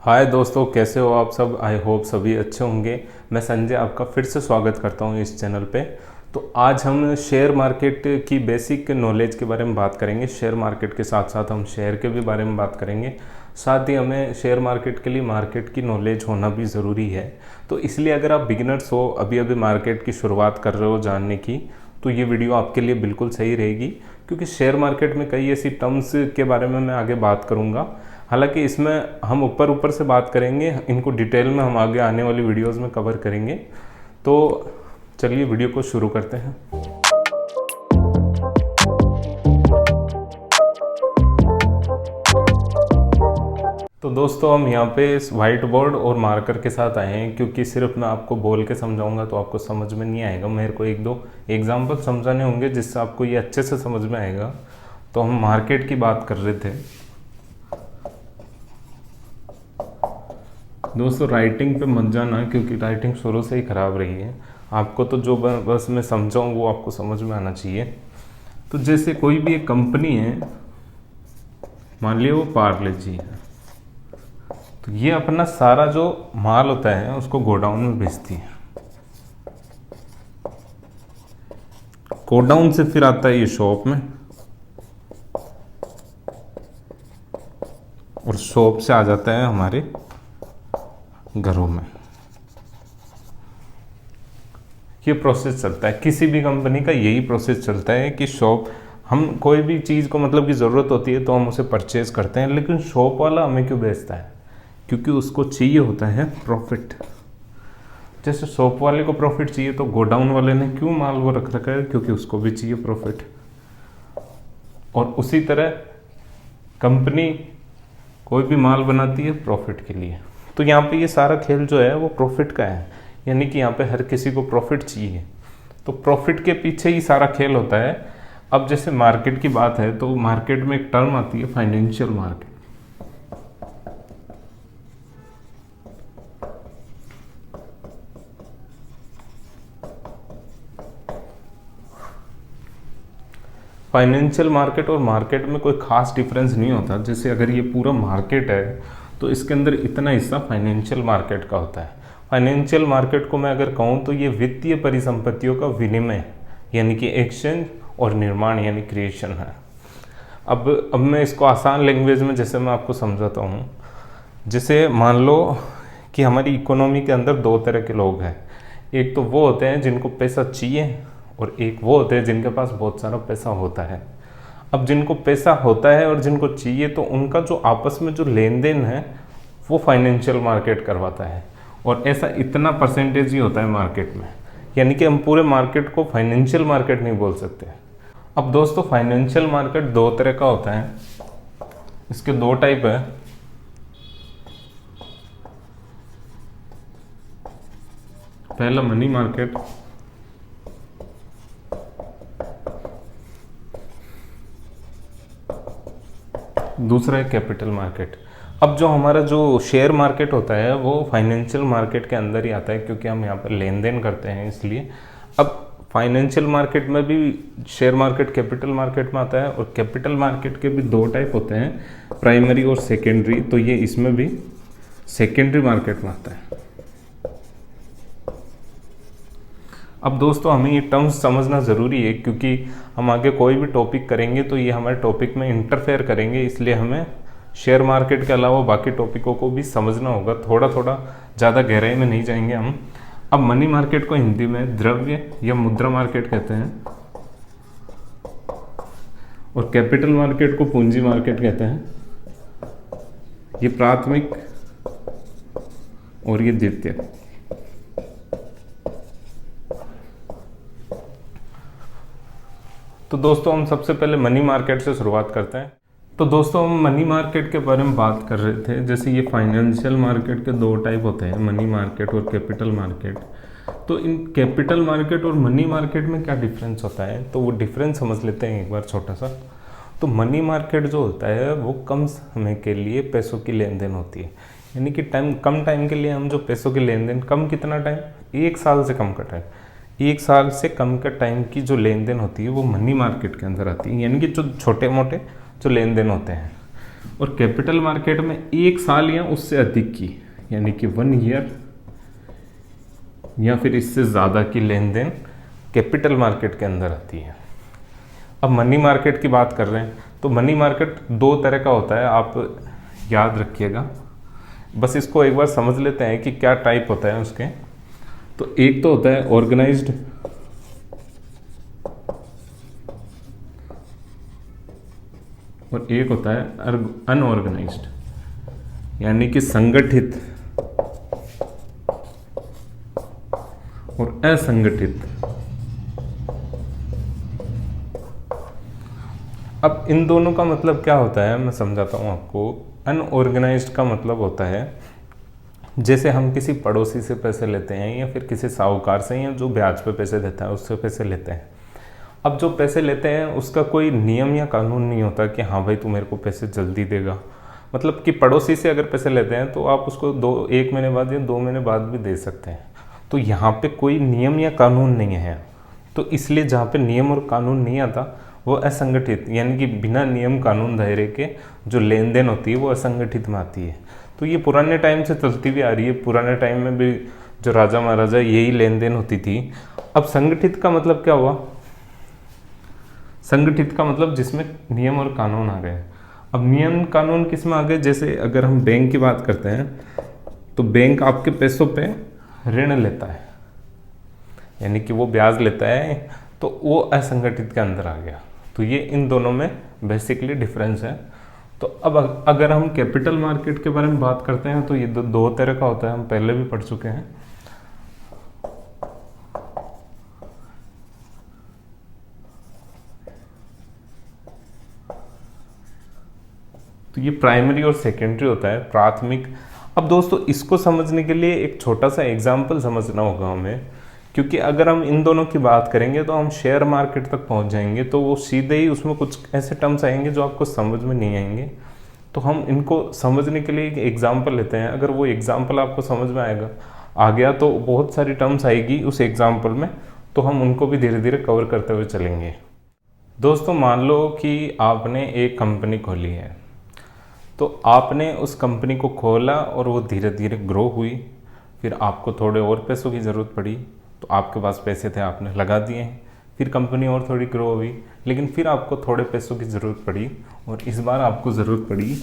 हाय दोस्तों, कैसे हो आप सब। आई होप सभी अच्छे होंगे। मैं संजय आपका फिर से स्वागत करता हूँ इस चैनल पे। तो आज हम शेयर मार्केट की बेसिक नॉलेज के बारे में बात करेंगे। शेयर मार्केट के साथ साथ हम शेयर के भी बारे में बात करेंगे। साथ ही हमें शेयर मार्केट के लिए मार्केट की नॉलेज होना भी ज़रूरी है। तो इसलिए अगर आप बिगिनर्स हो, अभी अभी मार्केट की शुरुआत कर रहे हो जानने की, तो ये वीडियो आपके लिए बिल्कुल सही रहेगी। क्योंकि शेयर मार्केट में कई ऐसी टर्म्स के बारे में मैं आगे बात करूँगा। हालांकि इसमें हम ऊपर ऊपर से बात करेंगे, इनको डिटेल में हम आगे आने वाली वीडियोस में कवर करेंगे। तो चलिए वीडियो को शुरू करते हैं। तो दोस्तों, हम यहाँ पे इस वाइट बोर्ड और मार्कर के साथ आए हैं, क्योंकि सिर्फ मैं आपको बोल के समझाऊंगा तो आपको समझ में नहीं आएगा। मेरे को एक दो एग्जाम्पल समझाने होंगे जिससे आपको ये अच्छे से समझ में आएगा। तो हम मार्केट की बात कर रहे थे दोस्तों। राइटिंग पे मत जाना, क्योंकि राइटिंग शुरू से ही ख़राब रही है। आपको तो जो बस मैं समझाऊँ वो आपको समझ में आना चाहिए। तो जैसे कोई भी एक कंपनी है, मान लिया वो पार्ले जी है, तो ये अपना सारा जो माल होता है उसको गोडाउन में बेचती है। गोडाउन से फिर आता है ये शॉप में, और शॉप से आ जाता है हमारे घरों में। ये प्रोसेस चलता है, किसी भी कंपनी का यही प्रोसेस चलता है कि शॉप, हम कोई भी चीज़ को मतलब की ज़रूरत होती है तो हम उसे परचेज करते हैं, लेकिन शॉप वाला हमें क्यों बेचता है? क्योंकि उसको चाहिए होता है प्रॉफिट। जैसे शॉप वाले को प्रॉफिट चाहिए तो गोडाउन वाले ने क्यों माल वो रख रखा है? क्योंकि उसको भी चाहिए प्रॉफिट। और उसी तरह कंपनी कोई भी माल बनाती है प्रॉफिट के लिए। तो यहाँ पे ये सारा खेल जो है वो प्रॉफिट का है, यानी कि यहाँ पे हर किसी को प्रॉफिट चाहिए। तो प्रॉफिट के पीछे ही सारा खेल होता है। अब जैसे मार्केट की बात है तो मार्केट में एक टर्म आती है फाइनेंशियल मार्केट। फाइनेंशियल मार्केट और मार्केट में कोई खास डिफरेंस नहीं होता। जैसे अगर ये पूरा मार्केट है तो इसके अंदर इतना हिस्सा फाइनेंशियल मार्केट का होता है। फाइनेंशियल मार्केट को मैं अगर कहूँ तो ये वित्तीय परिसंपत्तियों का विनिमय, यानी कि एक्सचेंज, और निर्माण यानी क्रिएशन है। अब मैं इसको आसान लैंग्वेज में जैसे मैं आपको समझाता हूँ। जैसे मान लो कि हमारी इकोनॉमी के अंदर दो तरह के लोग हैं। एक तो वो होते हैं जिनको पैसा चाहिए, और एक वो होते हैं जिनके पास बहुत सारा पैसा होता है। अब जिनको पैसा होता है और जिनको चाहिए, तो उनका जो आपस में जो लेन देन है वो फाइनेंशियल मार्केट करवाता है। और ऐसा इतना परसेंटेज ही होता है मार्केट में, यानी कि हम पूरे मार्केट को फाइनेंशियल मार्केट नहीं बोल सकते। अब दोस्तों, फाइनेंशियल मार्केट दो तरह का होता है। इसके दो टाइप है। पहला मनी मार्केट, दूसरा है कैपिटल मार्केट। अब जो हमारा जो शेयर मार्केट होता है वो फाइनेंशियल मार्केट के अंदर ही आता है, क्योंकि हम यहाँ पर लेन देन करते हैं इसलिए। अब फाइनेंशियल मार्केट में भी शेयर मार्केट कैपिटल मार्केट में आता है, और कैपिटल मार्केट के भी दो टाइप होते हैं, प्राइमरी और सेकेंडरी। तो ये इसमें भी सेकेंडरी मार्केट में आता है। अब दोस्तों, हमें ये टर्म्स समझना ज़रूरी है, क्योंकि हम आगे कोई भी टॉपिक करेंगे तो ये हमारे टॉपिक में इंटरफेयर करेंगे। इसलिए हमें शेयर मार्केट के अलावा बाकी टॉपिकों को भी समझना होगा। थोड़ा थोड़ा, ज़्यादा गहराई में नहीं जाएंगे हम। अब मनी मार्केट को हिंदी में द्रव्य या मुद्रा मार्केट कहते हैं, और कैपिटल मार्केट को पूंजी मार्केट कहते हैं। ये प्राथमिक और ये द्वितीयक। तो दोस्तों, हम सबसे पहले मनी मार्केट से शुरुआत करते हैं। तो दोस्तों, हम मनी मार्केट के बारे में बात कर रहे थे। जैसे ये फाइनेंशियल मार्केट के दो टाइप होते हैं, मनी मार्केट और कैपिटल मार्केट। तो इन कैपिटल मार्केट और मनी मार्केट में क्या डिफरेंस होता है, तो वो डिफरेंस समझ लेते हैं एक बार छोटा सा। तो मनी मार्केट जो होता है वो कम समय के लिए पैसों की लेन देन होती है, यानी कि कम टाइम के लिए हम जो पैसों की लेन देन, कम कितना टाइम, 1 साल से कम का टाइम, 1 साल से कम का टाइम की जो लेन देन होती है वो मनी मार्केट के अंदर आती है, यानी कि जो छोटे मोटे जो लेन देन होते हैं। और कैपिटल मार्केट में 1 साल या उससे अधिक की, यानी कि 1 ईयर या फिर इससे ज़्यादा की लेन देन कैपिटल मार्केट के अंदर आती है। अब मनी मार्केट की बात कर रहे हैं, तो मनी मार्केट 2 तरह का होता है, आप याद रखिएगा। बस इसको एक बार समझ लेते हैं कि क्या टाइप होता है उसके। तो एक तो होता है ऑर्गेनाइज्ड और एक होता है अनऑर्गेनाइज्ड, यानी कि संगठित और असंगठित। अब इन दोनों का मतलब क्या होता है मैं समझाता हूँ आपको। अनऑर्गेनाइज्ड का मतलब होता है जैसे हम किसी पड़ोसी से पैसे लेते हैं या फिर किसी साहूकार से, या जो ब्याज पे पैसे देता है उससे पैसे लेते हैं। अब जो पैसे लेते हैं उसका कोई नियम या कानून नहीं होता कि हाँ भाई तू मेरे को पैसे जल्दी देगा। मतलब कि पड़ोसी से अगर पैसे लेते हैं तो आप उसको 1 महीने बाद या 2 महीने बाद भी दे सकते हैं। तो यहाँ पे कोई नियम या कानून नहीं है। तो इसलिए जहाँ पे नियम और कानून नहीं आता वो असंगठित, यानी कि बिना नियम कानून दायरे के जो लेन देन होती है वो असंगठित में आती है। तो ये पुराने टाइम से चलती हुई आ रही है। पुराने टाइम में भी जो राजा महाराजा यही लेन देन होती थी। अब संगठित का मतलब क्या हुआ? संगठित का मतलब जिसमें नियम और कानून आ गए। अब नियम कानून किस में आ गए? जैसे अगर हम बैंक की बात करते हैं तो बैंक आपके पैसों पे ऋण लेता है, यानी कि वो ब्याज लेता है, तो वो असंगठित के अंदर आ गया। तो ये इन दोनों में बेसिकली डिफरेंस है। तो अब अगर हम कैपिटल मार्केट के बारे में बात करते हैं तो ये दो तरह का होता है, हम पहले भी पढ़ चुके हैं। तो ये प्राइमरी और सेकेंडरी होता है, प्राथमिक। अब दोस्तों इसको समझने के लिए एक छोटा सा एग्जाम्पल समझना होगा हमें, क्योंकि अगर हम इन दोनों की बात करेंगे तो हम शेयर मार्केट तक पहुंच जाएंगे, तो वो सीधे ही उसमें कुछ ऐसे टर्म्स आएंगे जो आपको समझ में नहीं आएंगे। तो हम इनको समझने के लिए एक एग्जाम्पल लेते हैं। अगर वो एग्जाम्पल आपको समझ में आ गया तो बहुत सारी टर्म्स आएगी उस एग्जाम्पल में, तो हम उनको भी धीरे धीरे कवर करते हुए चलेंगे। दोस्तों मान लो कि आपने एक कंपनी खोली है, तो आपने उस कंपनी को खोला और वो धीरे धीरे ग्रो हुई। फिर आपको थोड़े और पैसों की ज़रूरत पड़ी, तो आपके पास पैसे थे, आपने लगा दिए। फिर कंपनी और थोड़ी ग्रो हुई, लेकिन फिर आपको थोड़े पैसों की ज़रूरत पड़ी, और इस बार आपको ज़रूरत पड़ी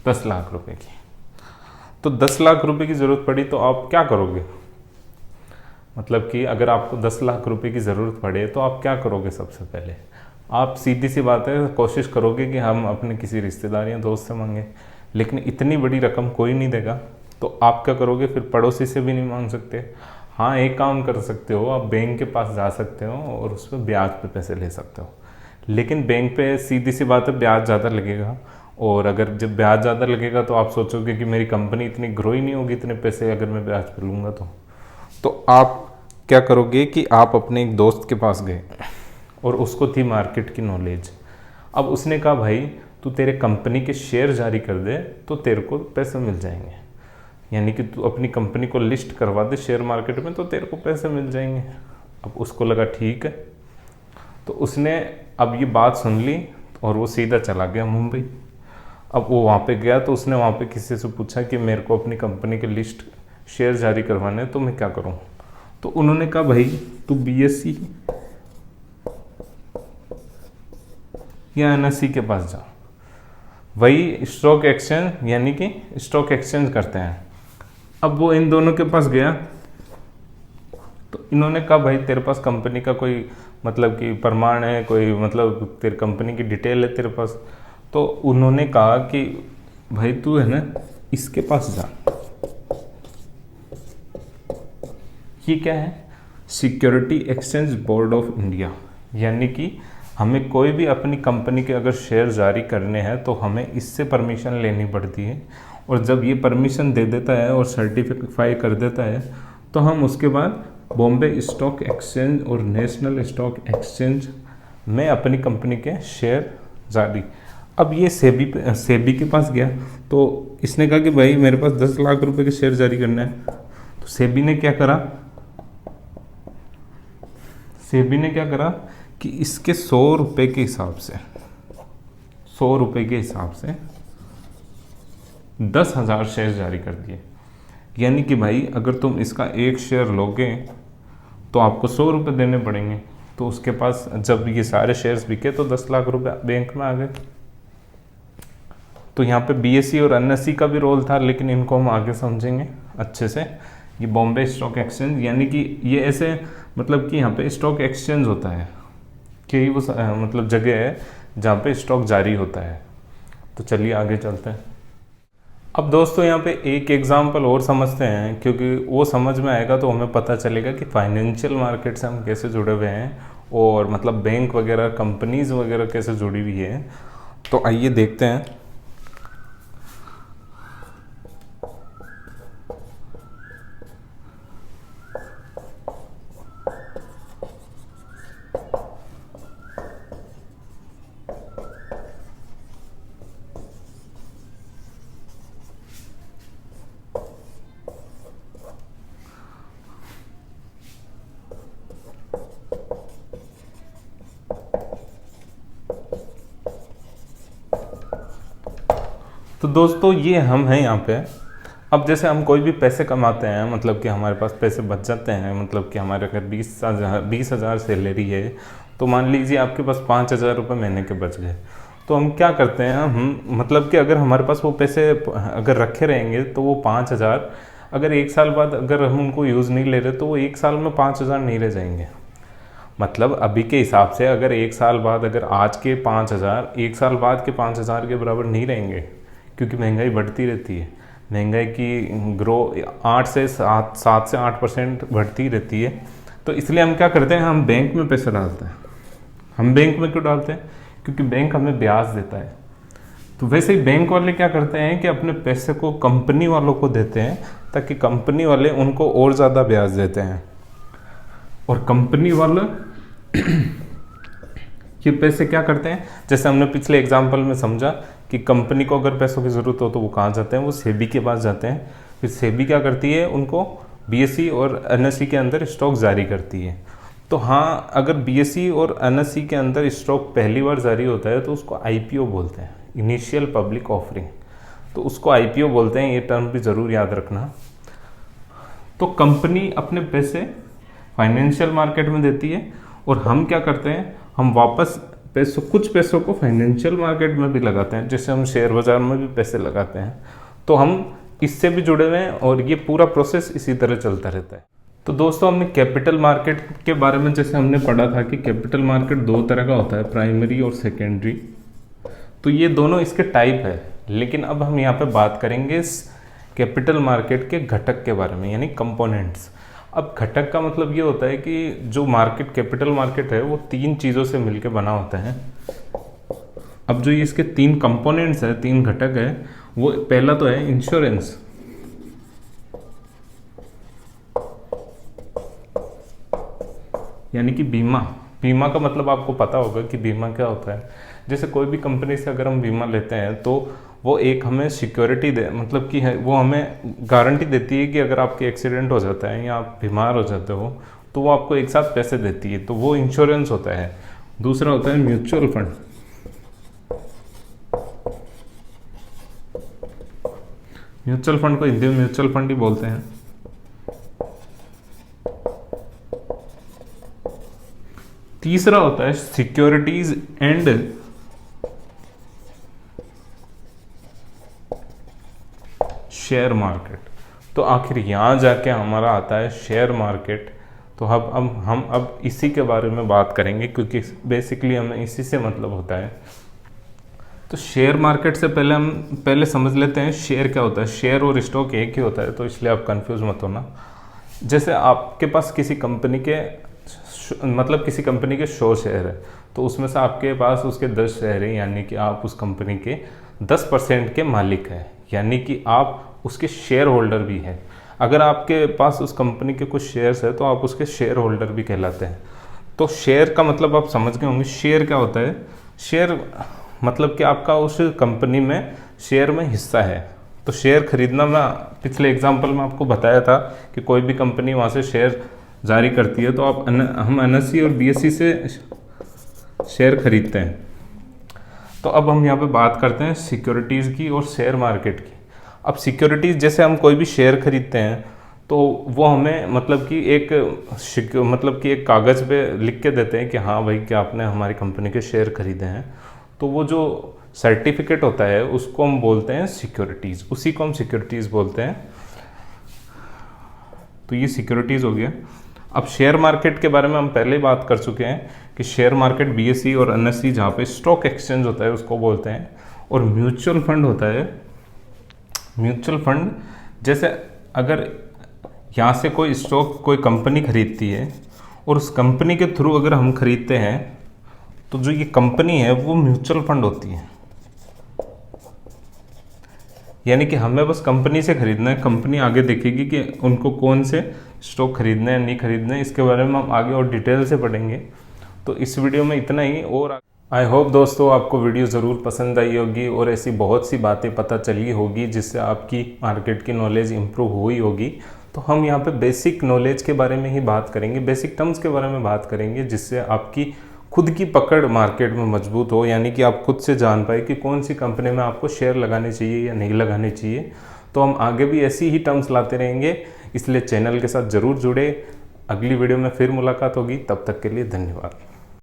10 लाख रुपए की। तो 10 लाख रुपए की ज़रूरत पड़ी तो आप क्या करोगे? मतलब कि अगर आपको 10 लाख रुपए की ज़रूरत पड़े तो आप क्या करोगे? सबसे पहले आप सीधी सी बात है कोशिश करोगे कि हम अपने किसी रिश्तेदार या दोस्त से मांगे, लेकिन इतनी बड़ी रकम कोई नहीं देगा। तो आप क्या करोगे? फिर पड़ोसी से भी नहीं मांग सकते। हाँ, एक काम कर सकते हो, आप बैंक के पास जा सकते हो और उस पर ब्याज पे पैसे ले सकते हो। लेकिन बैंक पे सीधी सी बात है ब्याज ज़्यादा लगेगा, और अगर जब ब्याज ज़्यादा लगेगा तो आप सोचोगे कि मेरी कंपनी इतनी ग्रो ही नहीं होगी इतने पैसे अगर मैं ब्याज पे लूँगा। तो आप क्या करोगे कि आप अपने एक दोस्त के पास गए और उसको थी मार्केट की नॉलेज। अब उसने कहा भाई तू तेरे कंपनी के शेयर जारी कर दे तो तेरे को पैसे मिल जाएंगे, यानी कि तू अपनी कंपनी को लिस्ट करवा दे शेयर मार्केट में तो तेरे को पैसे मिल जाएंगे। अब उसको लगा ठीक है, तो उसने अब ये बात सुन ली और वो सीधा चला गया मुंबई। अब वो वहाँ पे गया तो उसने वहाँ पे किसी से पूछा कि मेरे को अपनी कंपनी के लिस्ट शेयर जारी करवाने तो मैं क्या करूँ? तो उन्होंने कहा भाई तू BSE या NSE के पास जा, वही स्टॉक एक्सचेंज, यानी कि स्टॉक एक्सचेंज करते हैं। अब वो इन दोनों के पास गया तो इन्होंने कहा भाई तेरे पास कंपनी का कोई मतलब कि प्रमाण है, कोई मतलब तेरी कंपनी की डिटेल है तेरे पास? तो उन्होंने कहा कि भाई तू है ना इसके पास जा। ये क्या है? Security exchange board of India. यानी कि हमें कोई भी अपनी कंपनी के अगर शेयर जारी करने हैं तो हमें इससे परमिशन लेनी पड़ती है, और जब ये परमिशन दे देता है और सर्टिफाई कर देता है तो हम उसके बाद बॉम्बे स्टॉक एक्सचेंज और नेशनल स्टॉक एक्सचेंज में अपनी कंपनी के शेयर जारी। अब ये सेबी के पास गया तो इसने कहा कि भाई मेरे पास 10 लाख रुपए के शेयर जारी करना है। तो सेबी ने क्या करा कि इसके 100 रुपये के हिसाब से 100 रुपये के हिसाब से 10,000 शेयर जारी कर दिए। यानी कि भाई अगर तुम इसका एक शेयर लोगे तो आपको 100 रुपये देने पड़ेंगे। तो उसके पास जब ये सारे शेयर्स बिके तो 10 लाख रुपए बैंक में आ गए। तो यहाँ पे बीएसई और एनएसई का भी रोल था, लेकिन इनको हम आगे समझेंगे अच्छे से। ये बॉम्बे स्टॉक एक्सचेंज, यानी कि ये ऐसे मतलब कि यहाँ पे स्टॉक एक्सचेंज होता है कि वो मतलब जगह है जहाँ पे स्टॉक जारी होता है। तो चलिए आगे चलते हैं। अब दोस्तों यहाँ पे एक एग्जांपल और समझते हैं, क्योंकि वो समझ में आएगा तो हमें पता चलेगा कि फाइनेंशियल मार्केट से हम कैसे जुड़े हुए हैं और मतलब बैंक वगैरह कंपनीज वगैरह कैसे जुड़ी हुई है। तो आइए देखते हैं। तो दोस्तों ये हम हैं यहाँ पे। अब जैसे हम कोई भी पैसे कमाते हैं, मतलब कि हमारे पास पैसे बच जाते हैं, मतलब कि हमारे अगर 20,000 सैलरी है तो मान लीजिए आपके पास 5,000 रुपये महीने के बच गए। तो हम क्या करते हैं, हम मतलब कि अगर हमारे पास वो पैसे अगर रखे रहेंगे तो वो 5,000 अगर एक साल बाद अगर हम उनको यूज़ नहीं ले रहे तो वो एक साल में 5,000 नहीं रह जाएंगे। मतलब अभी के हिसाब से अगर एक साल बाद अगर आज के 5,000 एक साल बाद के 5,000 के बराबर नहीं रहेंगे, क्योंकि महंगाई बढ़ती रहती है। महंगाई की ग्रो 7 से 8% बढ़ती रहती है। तो इसलिए हम क्या करते हैं, हम बैंक में पैसे डालते हैं। हम बैंक में क्यों डालते हैं? क्योंकि बैंक हमें ब्याज देता है। तो वैसे ही बैंक वाले क्या करते हैं कि अपने पैसे को कंपनी वालों को देते हैं, ताकि कंपनी वाले उनको और ज़्यादा ब्याज देते हैं। और कंपनी वाले ये पैसे क्या करते हैं, जैसे हमने पिछले एग्जाम्पल में समझा कि कंपनी को अगर पैसों की ज़रूरत हो तो वो कहाँ जाते हैं, वो सेबी के पास जाते हैं। फिर सेबी क्या करती है, उनको बीएसई और एनएसई के अंदर स्टॉक जारी करती है। तो हाँ, अगर बीएसई और एनएसई के अंदर स्टॉक पहली बार जारी होता है तो उसको आईपीओ बोलते हैं, इनिशियल पब्लिक ऑफरिंग। तो उसको आईपीओ बोलते हैं, ये टर्म भी ज़रूर याद रखना। तो कंपनी अपने पैसे फाइनेंशियल मार्केट में देती है और हम क्या करते हैं, हम वापस कुछ पैसों को फाइनेंशियल मार्केट में भी लगाते हैं, जैसे हम शेयर बाजार में भी पैसे लगाते हैं। तो हम इससे भी जुड़े हुए हैं और ये पूरा प्रोसेस इसी तरह चलता रहता है। तो दोस्तों हमने कैपिटल मार्केट के बारे में जैसे हमने पढ़ा था कि कैपिटल मार्केट 2 तरह का होता है, प्राइमरी और सेकेंडरी। तो ये दोनों इसके टाइप है। लेकिन अब हम यहाँ पे बात करेंगे कैपिटल मार्केट के घटक के बारे में, यानी कंपोनेंट्स। अब घटक का मतलब ये होता है कि जो मार्केट कैपिटल मार्केट है वो 3 चीज़ों से मिलकर बना होता है। अब जो ये इसके 3 कंपोनेंट्स है, 3 घटक है, वो पहला तो है इंश्योरेंस। यानी कि बीमा। बीमा का मतलब आपको पता होगा कि बीमा क्या होता है। जैसे कोई भी कंपनी से अगर हम बीमा लेते हैं तो वो एक हमें सिक्योरिटी दे, मतलब कि है वो हमें गारंटी देती है कि अगर आपके एक्सीडेंट हो जाता है या आप बीमार हो जाते हो तो वो आपको एक साथ पैसे देती है। तो वो इंश्योरेंस होता है। दूसरा होता है म्यूचुअल फंड। म्यूचुअल फंड को हिंदी में म्यूचुअल फंड ही बोलते हैं। तीसरा होता है सिक्योरिटीज एंड शेयर मार्केट। तो आखिर यहाँ जाके हमारा आता है शेयर मार्केट। तो अब हम इसी के बारे में बात करेंगे, क्योंकि बेसिकली हमें इसी से मतलब होता है। तो शेयर मार्केट से पहले समझ लेते हैं शेयर क्या होता है। शेयर और स्टॉक एक ही होता है, तो इसलिए आप कंफ्यूज मत होना। जैसे आपके पास किसी कंपनी के 100 शेयर है, तो उसमें से आपके पास उसके 10 शेयर हैं, यानी कि आप उस कंपनी के 10% के मालिक हैं, यानी कि आप उसके शेयर होल्डर भी हैं। अगर आपके पास उस कंपनी के कुछ शेयर्स है तो आप उसके शेयर होल्डर भी कहलाते हैं। तो शेयर का मतलब आप समझ गए होंगे। शेयर क्या होता है? शेयर मतलब कि आपका उस कंपनी में शेयर में हिस्सा है। तो शेयर खरीदना, मैं पिछले एग्जाम्पल में आपको बताया था कि कोई भी कंपनी वहाँ से शेयर जारी करती है तो हम एनएसई और बीएसई से शेयर खरीदते हैं। तो अब हम यहाँ पे बात करते हैं सिक्योरिटीज़ की और शेयर मार्केट की। अब सिक्योरिटीज़ जैसे हम कोई भी शेयर खरीदते हैं तो वो हमें मतलब कि एक कागज़ पे लिख के देते हैं कि हाँ भाई कि आपने हमारी कंपनी के शेयर खरीदे हैं। तो वो जो सर्टिफिकेट होता है उसको हम बोलते हैं सिक्योरिटीज़, उसी को हम सिक्योरिटीज़ बोलते हैं। तो ये सिक्योरिटीज़ हो गया। अब शेयर मार्केट के बारे में हम पहले ही बात कर चुके हैं कि शेयर मार्केट बीएसई और एनएसई जहाँ पे स्टॉक एक्सचेंज होता है उसको बोलते हैं। और म्यूचुअल फंड होता है, म्यूचुअल फंड जैसे अगर यहाँ से कोई स्टॉक कोई कंपनी खरीदती है और उस कंपनी के थ्रू अगर हम खरीदते हैं तो जो ये कंपनी है वो म्यूचुअल फंड होती है। यानी कि हमें बस कंपनी से खरीदना है, कंपनी आगे देखेगी कि उनको कौन से स्टॉक खरीदने हैं नहीं खरीदने हैं। इसके बारे में हम आगे और डिटेल से पढ़ेंगे। तो इस वीडियो में इतना ही। और आई होप दोस्तों आपको वीडियो ज़रूर पसंद आई होगी और ऐसी बहुत सी बातें पता चली होगी जिससे आपकी मार्केट की नॉलेज इंप्रूव हुई होगी। तो हम यहाँ पे बेसिक नॉलेज के बारे में ही बात करेंगे, बेसिक टर्म्स के बारे में बात करेंगे, जिससे आपकी खुद की पकड़ मार्केट में मजबूत हो। यानी कि आप खुद से जान पाए कि कौन सी कंपनी में आपको शेयर लगाने चाहिए या नहीं लगाने चाहिए। तो हम आगे भी ऐसी ही टर्म्स लाते रहेंगे, इसलिए चैनल के साथ ज़रूर जुड़े। अगली वीडियो में फिर मुलाकात होगी, तब तक के लिए धन्यवाद।